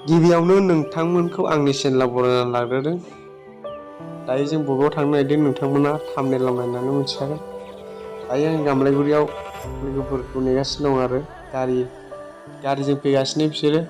गिबियावनो नोंथांमोनखौ आंनि चेनेलाव बरायना लाग्रोदों। दायो जों बबेयाव थांनो नागिरदों नोंथांमोना थाम्बनेलाव नायनानै मिथिखागोन। दायो आं गामलायगुरियाव लोगोफोरखौ नेगासिनो दं आरो गारिजों फैगासिनो बिसोरो।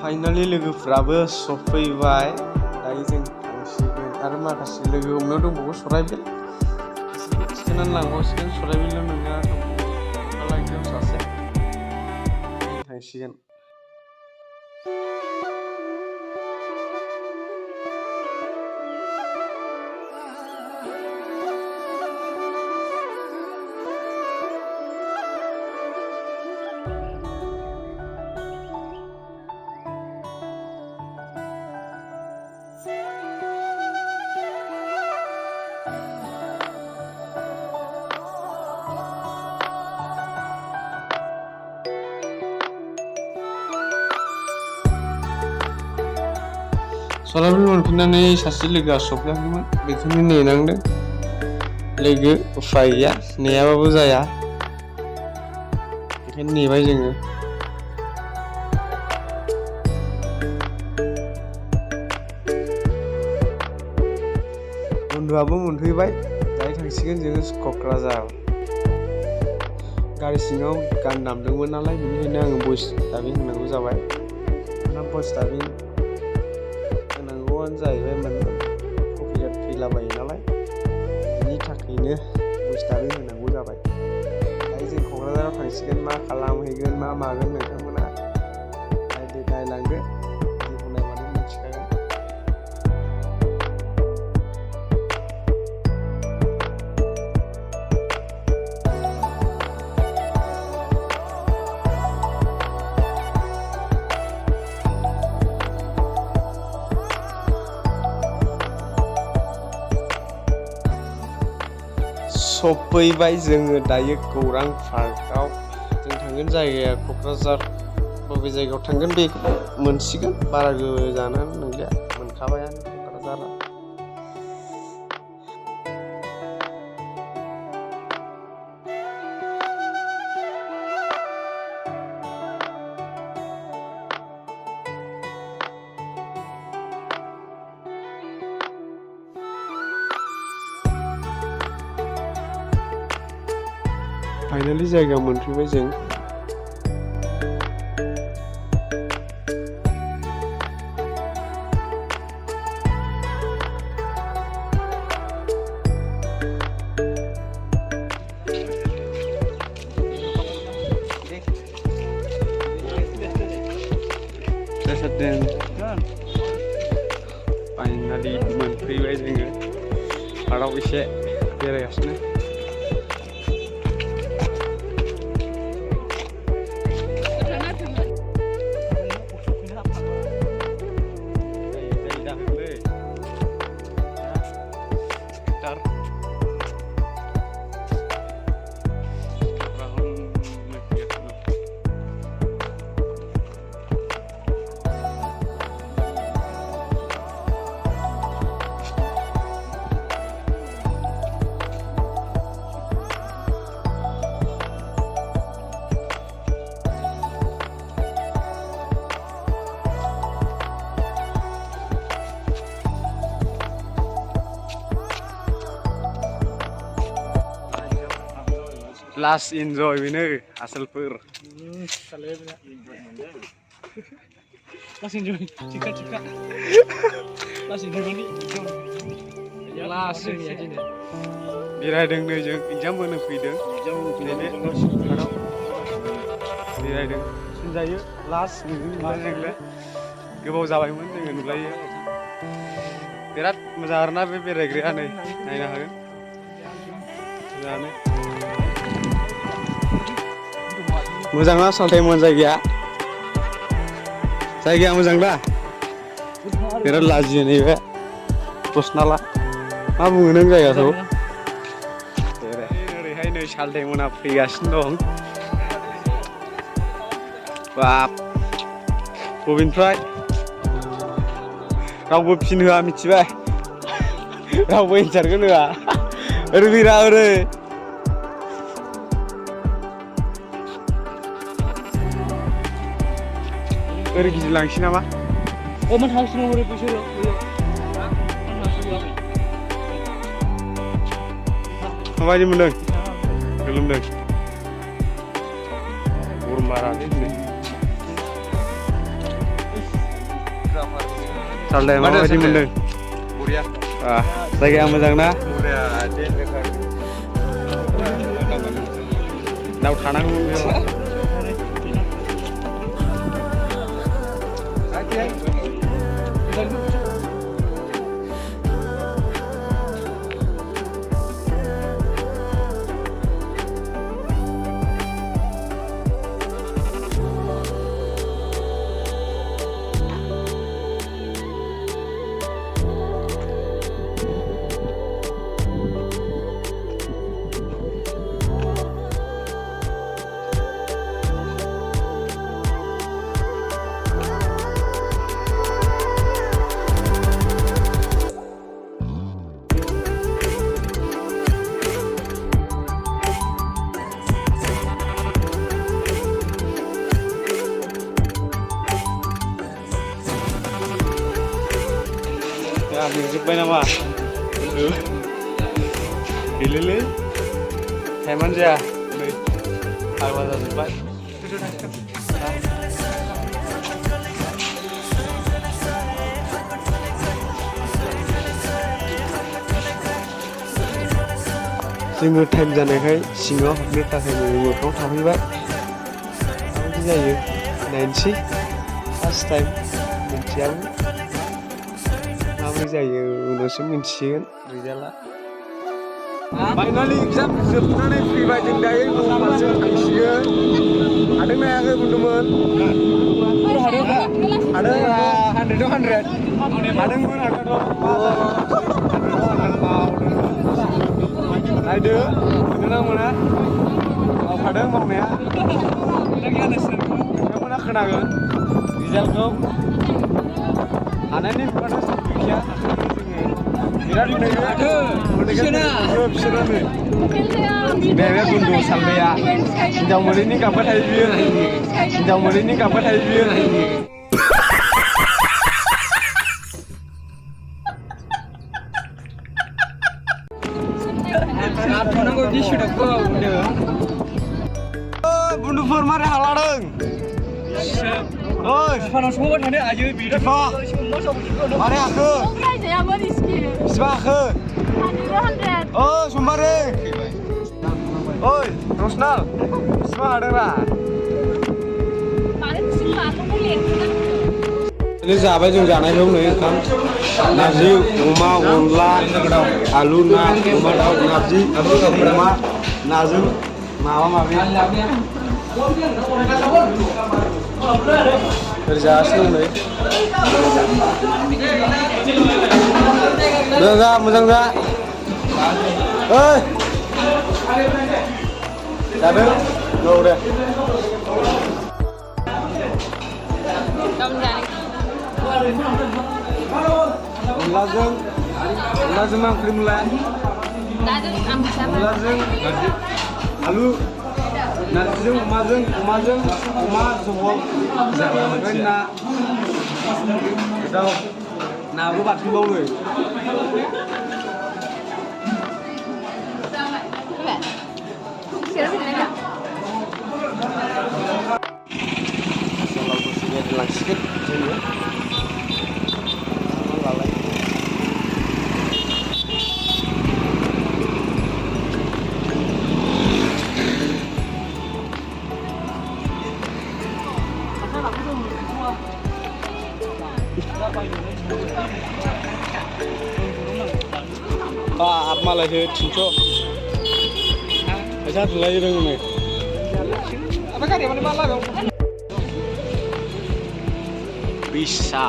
फाइनालि लोगोफ्राबो सफैबाय। दायो जों थांसिगोन आरो माखासे लोगो हमनायाव दंबावो सराइबिल थिखोनानै लांबावसिगोन। सराइबिलाव नोंना लांनायाव सासे थांसिगोन। सराइबिल मोनफिननानै सासे लोगोआ सफैयाखैमोन, बेखौनो नेनांदों। लोगो उफाय गैया, नेयाबाबो जाया, बेखायनो नेबाय जोङो। बन्दुआबो मोनफैबाय। दायो थांसिगोन जोङो क'क्राझार। गारि सिङाव गान दामदोंमोन नालाय, बेनिखायनो आङो भइस डाबिं होनांगौ जाबाय। भइस डाबिं होनांगौआनो जाहैबाय माने कपिराइट फैलाबायो नालाय, बेनि थाखायनो भइस डाबिं होनांगौ जाबाय। दायो जों क'क्राझाराव थांसिगोन। मा खालामहैगोन मा मागोन नोंथांमोना नायलांदो, भिडिअखौ नायबानो मिथिखागोन। सफैबाय जोङो दायो गौरां पार्कआव। जों थांगोन जायगाया क'क्राझार। बबे जायगायाव थांगोन बेखौ मोनसिगोन, बारा गोजानानो नंलिया, मोनखाबायानो क'क्राझारा। फाइनालि जायगायाव मोनफैबाय जों। फाइनालि मोनफैबाय जोङो पार्कआव एसे बेरायगासिनो। लास्ट इन्जय बेनो आसोलफोर। बेरायदों नै जों एगजाम होनो फैदों। बेरायदों होनजायो लास्ट नुलायनायलाय गोबाव जाबायमोन जोङो नुलायो। बिराद मोजां आरोना बे बेरायग्राया, नै नायनो हागोन मोजाङानो। मोजां ना सालथायमोन जायगाया मोजां दा? बिराद लाजियो नैबे दसनाला। मा बुङो नों जायगाखौ? ओरैहाय नै सालथायमोना फैगासिनो दं। बाब बबेनिफ्राय रावबो फिन होआ मिथिबाय, रावबो एन्सारखौनो होआ। ओरै फैरा ओरै ओरै गिदिंलांसै नामा? Man थांसिगोन हरै बैसोरो माबायदि मोनदों? गोलोमदों? गरम बारा दिनै सालदाया माबायदि मोनदों? बरिया जायगाया मोजां ना? बरिया दाउ थानांगौ बेयाव जोब्बाय नामा? गैलेलै टाइमानो जाया नै फाग्ला जाजोब्बाय जोङो टाइम जानायखाय सिङाव हाबनो थाखाय मोखाङाव थाफैबाय माबायदि जायो नायनोसै फार्स्ट टाइम मिथियाबो माबोरै जायो उनावसो मिन्थिसिगोन रिजाल्टआ फाइनालि एग्जाम जोबनानै फैबाय जों दायो न' फारसे थांसिगोन हादों ना हायाखै बुंदोंमोन हादों 100 हादोंमोन नायदो मोनोना मोना मावखादों मावनाया नोंथांमोना खोनागोन रिजाल्टखौ हानायनि बिबाथ' गैखाया बिराद बिसोरानो बे गुन्दु सालदाया हिनजाव मोदैनि गाबबाय थायो बियो हिनजाव मोदैनि गाबबाय थायो बियो बुन्दुफोर मारै हालादों बिफानाव संबाय थादो आयो बिफा मारै हाखो बेसेबां हाखो समबारे ओइ रसनाल बेसेबां हादोंरा जाबाय जों जानायखौ नै ओंखाम नारजि अमा अनला आलु ना अमा दाउ नारजि अमा नाजों माबा माबि ओरै जागासिनो नै मोजां जा मोजां जा ओइ जादों औ दे अनलाजों मा ओंख्रि मोनलाय अनलाजों आलु नारजिजों अमाजों अमा जहल ओमफ्राय ना गोथाव नाबो बाथोनबावो लांसिगोन जोङो आप मालायसो 300 फैसा थुलायो रोङोनो apa karya mana malah dong bisa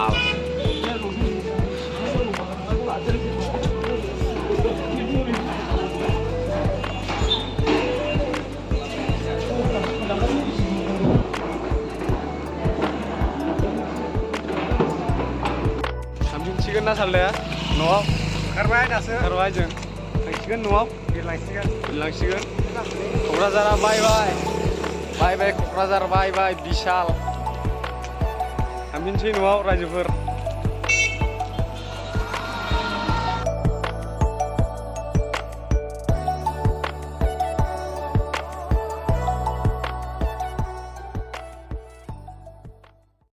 थांफिनसिगोन ना सालदाया न'आव खारबाय दासो खारबाय जों थांसिगोन न'आव बिरलांसिगोन क'क्राझारा बाय बाय क'क्राझार बाय बाय बिशाल थांफिनसै न'आव रायजोफोर